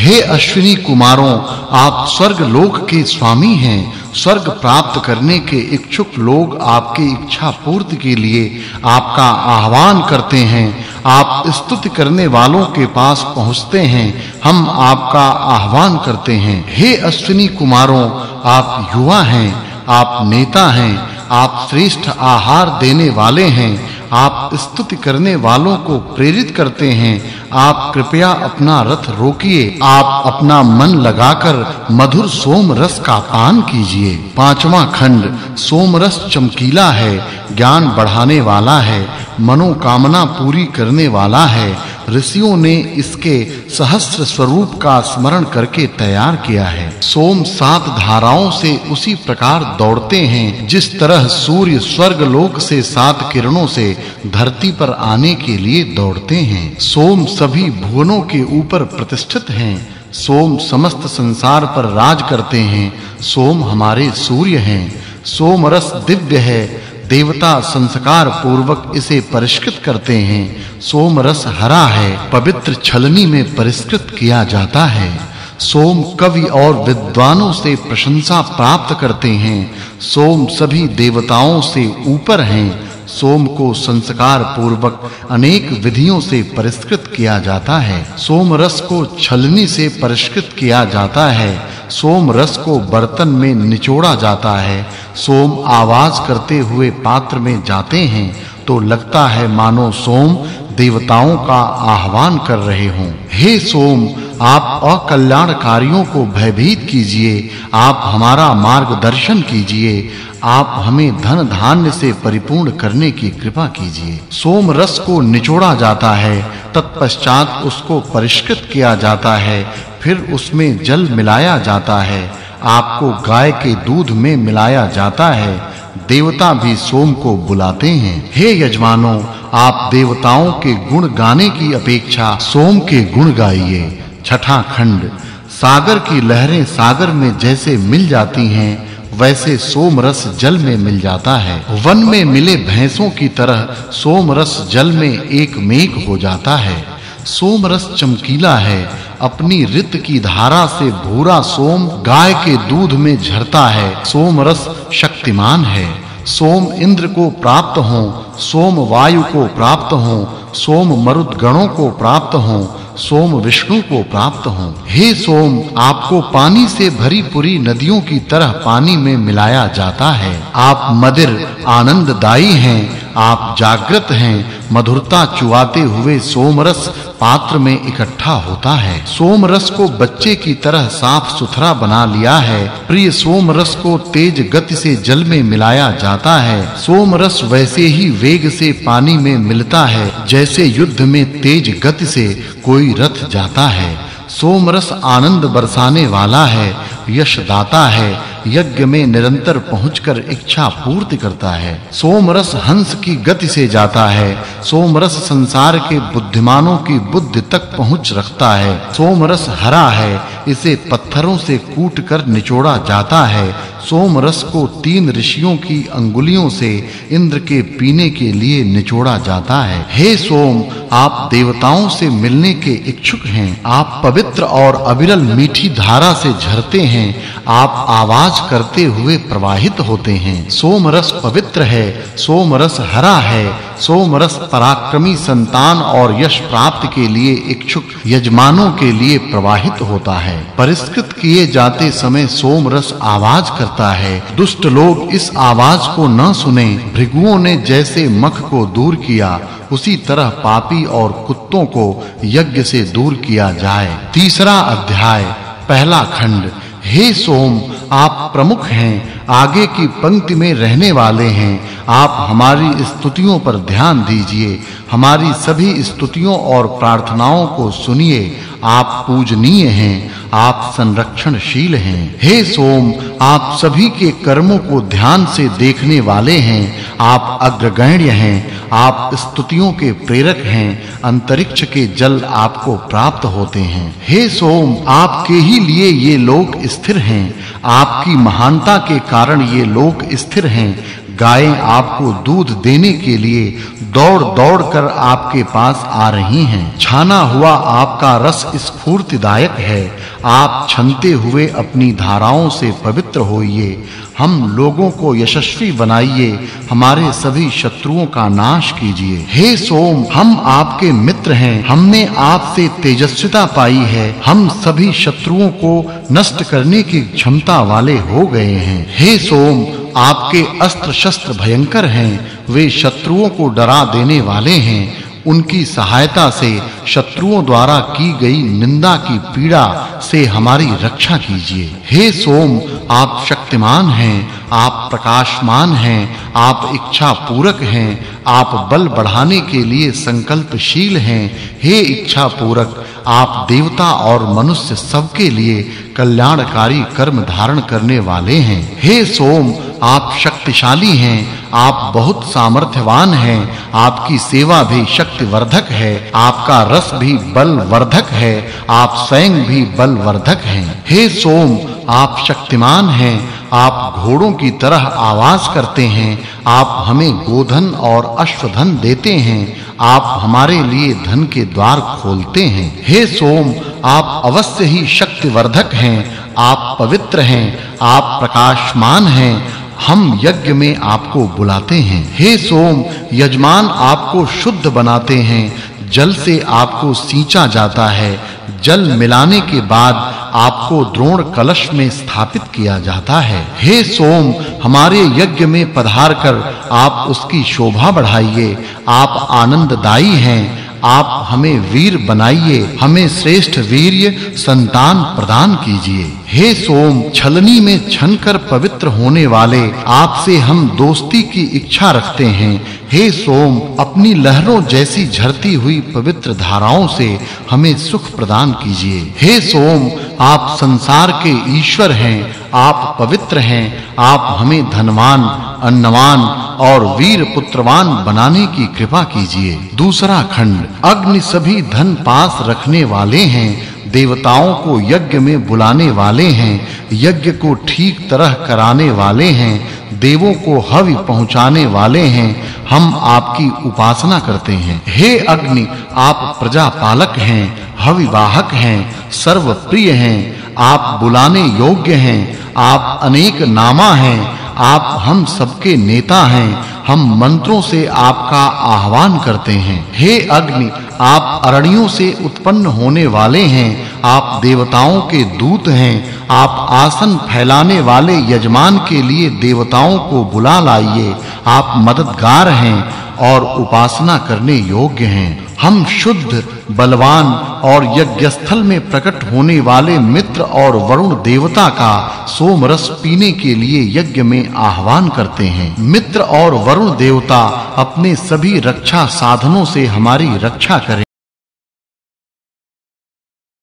हे अश्विनी कुमारों, आप स्वर्ग लोक के स्वामी हैं। स्वर्ग प्राप्त करने के इच्छुक लोग आपकी इच्छा पूर्ति के लिए आपका आह्वान करते हैं। आप स्तुति करने वालों के पास पहुंचते हैं, हम आपका आह्वान करते हैं। हे अश्विनी कुमारों, आप युवा हैं, आप नेता हैं, आप श्रेष्ठ आहार देने वाले हैं, आप स्तुति करने वालों को प्रेरित करते हैं। आप कृपया अपना रथ रोकिए, आप अपना मन लगाकर मधुर सोम रस का पान कीजिए। पांचवा खंड। सोम रस चमकीला है, ज्ञान बढ़ाने वाला है, मनोकामना पूरी करने वाला है। ऋषियों ने इसके सहस्र स्वरूप का स्मरण करके तैयार किया है। सोम 7 धाराओं से उसी प्रकार दौड़ते हैं जिस तरह सूर्य स्वर्ग लोक से 7 किरणों से धरती पर आने के लिए दौड़ते हैं। सोम सभी भुवनों के ऊपर प्रतिष्ठित हैं। सोम समस्त संसार पर राज करते हैं। सोम हमारे सूर्य हैं। सोम रस दिव्य है, देवता संस्कार पूर्वक इसे परिष्कृत करते हैं। सोम रस हरा है, पवित्र छलनी में परिष्कृत किया जाता है। सोम कवि और विद्वानों से प्रशंसा प्राप्त करते हैं। सोम सभी देवताओं से ऊपर हैं। सोम को संस्कार पूर्वक अनेक विधियों से परिष्कृत किया जाता है। सोम रस को छलनी से परिष्कृत किया जाता है। सोम रस को बर्तन में निचोड़ा जाता है। सोम आवाज करते हुए पात्र में जाते हैं तो लगता है मानो सोम देवताओं का आह्वान कर रहे हों। हे सोम, आप अकल्याणकारियों को भयभीत कीजिए, आप हमारा मार्गदर्शन कीजिए, आप हमें धन धान्य से परिपूर्ण करने की कृपा कीजिए। सोम रस को निचोड़ा जाता है, तत्पश्चात उसको परिष्कृत किया जाता है, फिर उसमें जल मिलाया जाता है, आपको गाय के दूध में मिलाया जाता है। देवता भी सोम को बुलाते हैं। हे यजमानों, आप देवताओं के गुण गाने की अपेक्षा सोम के गुण गाइए। छठा खंड। सागर की लहरें सागर में जैसे मिल जाती हैं, वैसे सोम रस जल में मिल जाता है। वन में मिले भैंसों की तरह सोम रस जल में एक मेघ हो जाता है। सोम रस चमकीला है, अपनी ऋत की धारा से भूरा सोम गाय के दूध में झरता है। सोम रस शक्तिमान है। सोम इंद्र को प्राप्त हो, सोम वायु को प्राप्त हो, सोम मरुत गणों को प्राप्त हो, सोम विष्णु को प्राप्त हो। हे सोम, आपको पानी से भरी पूरी नदियों की तरह पानी में मिलाया जाता है। आप मदिर आनंददायी हैं, आप जागृत हैं। मधुरता चुआते हुए सोम रस पात्र में इकट्ठा होता है। सोम रस को बच्चे की तरह साफ सुथरा बना लिया है। प्रिय सोम रस को तेज गति से जल में मिलाया जाता है। सोम रस वैसे ही वेग से पानी में मिलता है जैसे युद्ध में तेज गति से कोई रथ जाता है। सोम रस आनंद बरसाने वाला है, यश दाता है, यज्ञ में निरंतर पहुंचकर इच्छा पूर्ति करता है। सोम रस हंस की गति से जाता है। सोम रस संसार के बुद्धिमानों की बुद्धि तक पहुंच रखता है। सोम रस हरा है, इसे पत्थरों से कूटकर निचोड़ा जाता है। सोम रस को 3 ऋषियों की अंगुलियों से इंद्र के पीने के लिए निचोड़ा जाता है। हे सोम, आप देवताओं से मिलने के इच्छुक हैं। आप पवित्र और अविरल मीठी धारा से झरते हैं। आप आवाज करते हुए प्रवाहित होते हैं। सोम रस पवित्र है, सोम रस हरा है। सोम रस पराक्रमी संतान और यश प्राप्ति के लिए इच्छुक यजमानों के लिए प्रवाहित होता है। परिष्कृत किए जाते समय सोम रस आवाज करता है। दुष्ट लोग इस आवाज को न सुने। भृगुओं ने जैसे मख को दूर किया, उसी तरह पापी और कुत्तों को यज्ञ से दूर किया जाए। तीसरा अध्याय। पहला खंड। हे सोम, आप प्रमुख हैं, आगे की पंक्ति में रहने वाले हैं। आप हमारी स्तुतियों पर ध्यान दीजिए, हमारी सभी स्तुतियों और प्रार्थनाओं को सुनिए। आप पूजनीय हैं, आप संरक्षणशील हैं। हे सोम, आप सभी के कर्मों को ध्यान से देखने वाले हैं। आप अग्रगण्य हैं, आप स्तुतियों के प्रेरक हैं। अंतरिक्ष के जल आपको प्राप्त होते हैं। हे सोम, आपके ही लिए ये लोक स्थिर हैं। आपकी महानता के कारण ये लोक स्थिर हैं। गायें आपको दूध देने के लिए दौड़-दौड़ कर आपके पास आ रही हैं। छाना हुआ आपका रस स्फूर्तिदायक है। आप छनते हुए अपनी धाराओं से पवित्र होइए। हम लोगों को यशस्वी बनाइए। हमारे सभी शत्रुओं का नाश कीजिए। हे सोम, हम आपके मित्र हैं। हमने आपसे तेजस्विता पाई है। हम सभी शत्रुओं को नष्ट करने की क्षमता वाले हो गए हैं। हे सोम, आपके अस्त्र शस्त्र भयंकर हैं। वे शत्रुओं को डरा देने वाले हैं। उनकी सहायता से शत्रुओं द्वारा की गई निंदा की पीड़ा से हमारी रक्षा कीजिए। हे सोम, आप शक्तिमान हैं। आप प्रकाशमान हैं। आप इच्छा पूरक हैं। आप बल बढ़ाने के लिए संकल्पशील हैं। हे इच्छा पूरक, आप देवता और मनुष्य सबके लिए कल्याणकारी कर्म धारण करने वाले हैं। हे सोम, आप शक्तिशाली हैं। आप बहुत सामर्थ्यवान हैं। आपकी सेवा भी शक्तिवर्धक है। आपका रस भी बलवर्धक है। आप स्वयं भी बलवर्धक हैं। हे सोम, आप शक्तिमान हैं। आप घोड़ों की तरह आवाज करते हैं। आप हमें गोधन और अश्वधन देते हैं। आप हमारे लिए धन के द्वार खोलते हैं। हे सोम, आप अवश्य ही शक्तिवर्धक हैं। आप पवित्र हैं। आप प्रकाशमान हैं। हम यज्ञ में आपको बुलाते हैं। हे सोम, यजमान आपको शुद्ध बनाते हैं। जल से आपको सींचा जाता है। जल मिलाने के बाद आपको द्रोण कलश में स्थापित किया जाता है। हे सोम, हमारे यज्ञ में पधार कर आप उसकी शोभा बढ़ाइए। आप आनंददायी हैं। आप हमें वीर बनाइए। हमें श्रेष्ठ वीर्य संतान प्रदान कीजिए। हे सोम, छलनी में छनकर पवित्र होने वाले आपसे हम दोस्ती की इच्छा रखते हैं। हे सोम, अपनी लहरों जैसी झरती हुई पवित्र धाराओं से हमें सुख प्रदान कीजिए। हे सोम, आप संसार के ईश्वर हैं। आप पवित्र हैं। आप हमें धनवान, अन्नवान और वीर पुत्रवान बनाने की कृपा कीजिए। दूसरा खंड। अग्नि सभी धन पास रखने वाले हैं। देवताओं को यज्ञ में बुलाने वाले हैं। यज्ञ को ठीक तरह कराने वाले हैं। देवों को हवि पहुंचाने वाले हैं। हम आपकी उपासना करते हैं। हे अग्नि, आप प्रजापालक हैं, हविवाहक हैं, सर्वप्रिय हैं। आप बुलाने योग्य हैं। आप अनेक नामा हैं। आप हम सबके नेता हैं। हम मंत्रों से आपका आह्वान करते हैं। हे अग्नि, आप अरण्यों से उत्पन्न होने वाले हैं। आप देवताओं के दूत हैं। आप आसन फैलाने वाले यजमान के लिए देवताओं को बुला लाइए। आप मददगार हैं और उपासना करने योग्य हैं। हम शुद्ध, बलवान और यज्ञस्थल में प्रकट होने वाले मित्र और वरुण देवता का सोम रस पीने के लिए यज्ञ में आह्वान करते हैं। मित्र और वरुण देवता अपने सभी रक्षा साधनों से हमारी रक्षा करें।